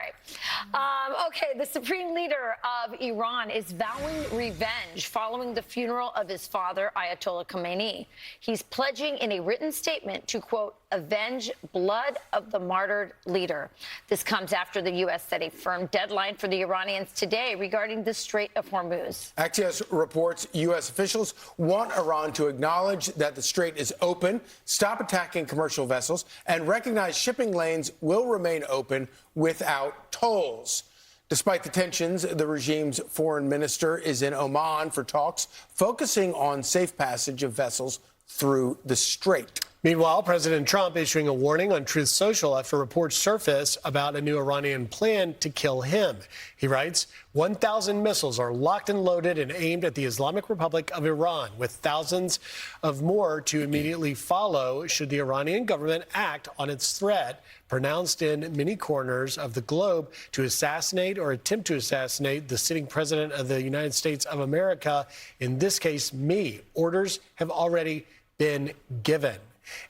right. Okay, the supreme leader of Iran is vowing revenge following the funeral of his father, Ayatollah Khamenei. He's pledging in a written statement to, quote, avenge blood of the martyred leader. This comes after the U.S. set a firm deadline for the Iranians today regarding the Strait of Hormuz. Axios reports U.S. officials want Iran to acknowledge that the strait is open, stop attacking commercial vessels, and recognize shipping lanes will remain open without tolls. Despite the tensions, the regime's foreign minister is in Oman for talks focusing on safe passage of vessels through the strait. Meanwhile, President Trump issuing a warning on Truth Social after reports surface about a new Iranian plan to kill him. He writes, 1,000 missiles are locked and loaded and aimed at the Islamic Republic of Iran, with thousands of more to immediately follow should the Iranian government act on its threat, pronounced in many corners of the globe, to assassinate or attempt to assassinate the sitting president of the United States of America, in this case, me. Orders have already been given.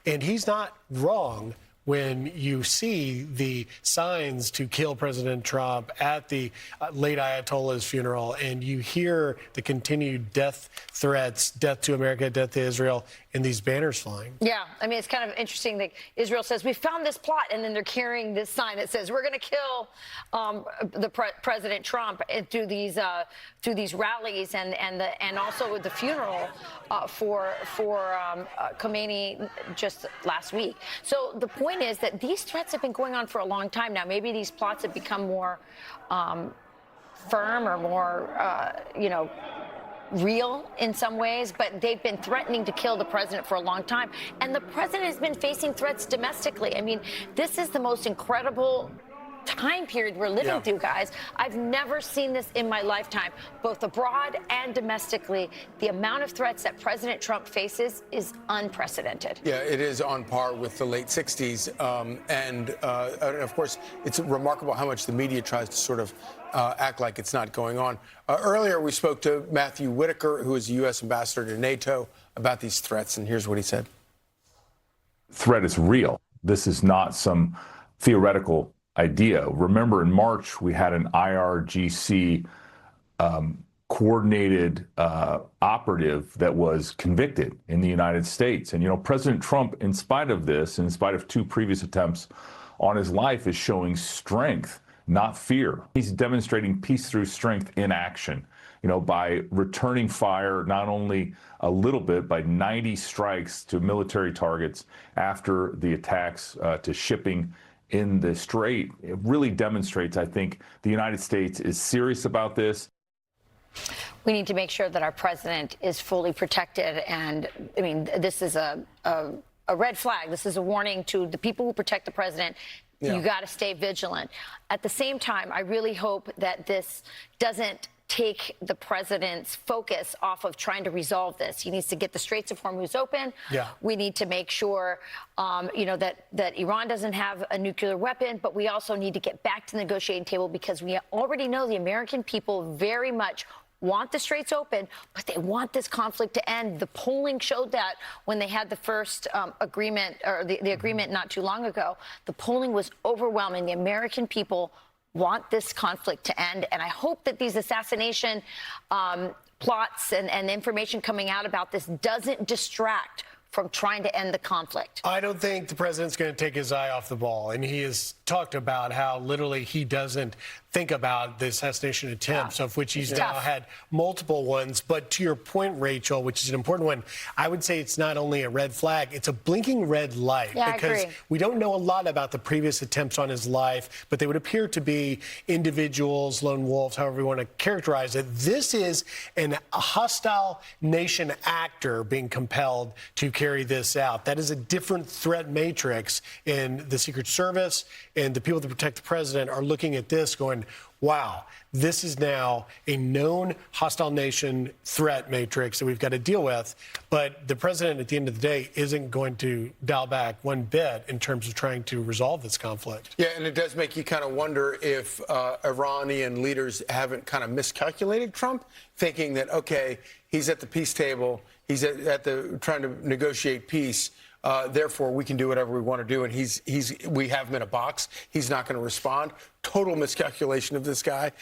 And he's not wrong when you see the signs to kill President Trump at the late Ayatollah's funeral, and you hear the continued death threats, death to America, death to Israel, and these banners flying. Yeah, I mean, it's kind of interesting that Israel says, we found this plot, and then they're carrying this sign that says, we're going to kill President Trump through these rallies and also with the funeral for Khamenei just last week. So the point is that these threats have been going on for a long time now. Maybe these plots have become more firm or more, real in some ways, but they've been threatening to kill the president for a long time. And the president has been facing threats domestically. I mean, this is the most incredible time period we're living through, guys. I've never seen this in my lifetime, both abroad and domestically. The amount of threats that President Trump faces is unprecedented. Yeah, it is on par with the late 60s. And of course, it's remarkable how much the media tries to sort of act like it's not going on. Earlier, we spoke to Matthew Whitaker, who is the U.S. ambassador to NATO, about these threats. And here's what he said. Threat is real. This is not some theoretical idea. Remember, in March, we had an IRGC coordinated operative that was convicted in the United States. And, President Trump, in spite of this, in spite of two previous attempts on his life, is showing strength, not fear. He's demonstrating peace through strength in action, by returning fire, not only a little bit, by 90 strikes to military targets after the attacks to shipping in the Strait. It really demonstrates, I think, the United States is serious about this. We need to make sure that our president is fully protected. And, I mean, this is a red flag. This is a warning to the people who protect the president. Yeah. You got to stay vigilant. At the same time, I really hope that this doesn't take the president's focus off of trying to resolve this. He needs to get the Straits of Hormuz open. Yeah. We need to make sure, that Iran doesn't have a nuclear weapon, but we also need to get back to the negotiating table because we already know the American people very much want the Straits open, but they want this conflict to end. The polling showed that when they had the first agreement, or the agreement not too long ago. The polling was overwhelming. The American people want this conflict to end, and I hope that these assassination plots and information coming out about this doesn't distract from trying to end the conflict. I don't think the president's going to take his eye off the ball, and he has talked about how literally he doesn't think about the assassination attempts, of which he's now had multiple ones. But to your point, Rachel, which is an important one, I would say it's not only a red flag, it's a blinking red light. Yeah, because we don't know a lot about the previous attempts on his life, but they would appear to be individuals, lone wolves, however you want to characterize it. This is a hostile nation actor being compelled to carry this out. That is a different threat matrix, and the Secret Service and the people that protect the president are looking at this going, wow, this is now a known hostile nation threat matrix that we've got to deal with. But the president, at the end of the day, isn't going to dial back one bit in terms of trying to resolve this conflict. Yeah, and it does make you kind of wonder if Iranian leaders haven't kind of miscalculated Trump, thinking that, okay, he's at the peace table, he's at the trying to negotiate peace, Therefore, we can do whatever we want to do. And we have him in a box. He's not going to respond. Total miscalculation of this guy.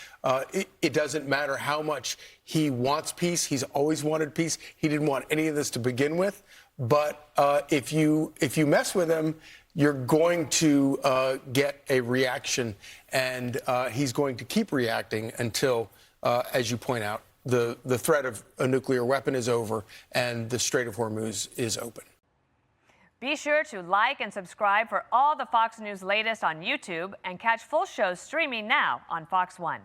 It doesn't matter how much he wants peace. He's always wanted peace. He didn't want any of this to begin with. But if you mess with him, you're going to get a reaction, and he's going to keep reacting until, as you point out, the threat of a nuclear weapon is over and the Strait of Hormuz is open. Be sure to like and subscribe for all the Fox News latest on YouTube and catch full shows streaming now on Fox One.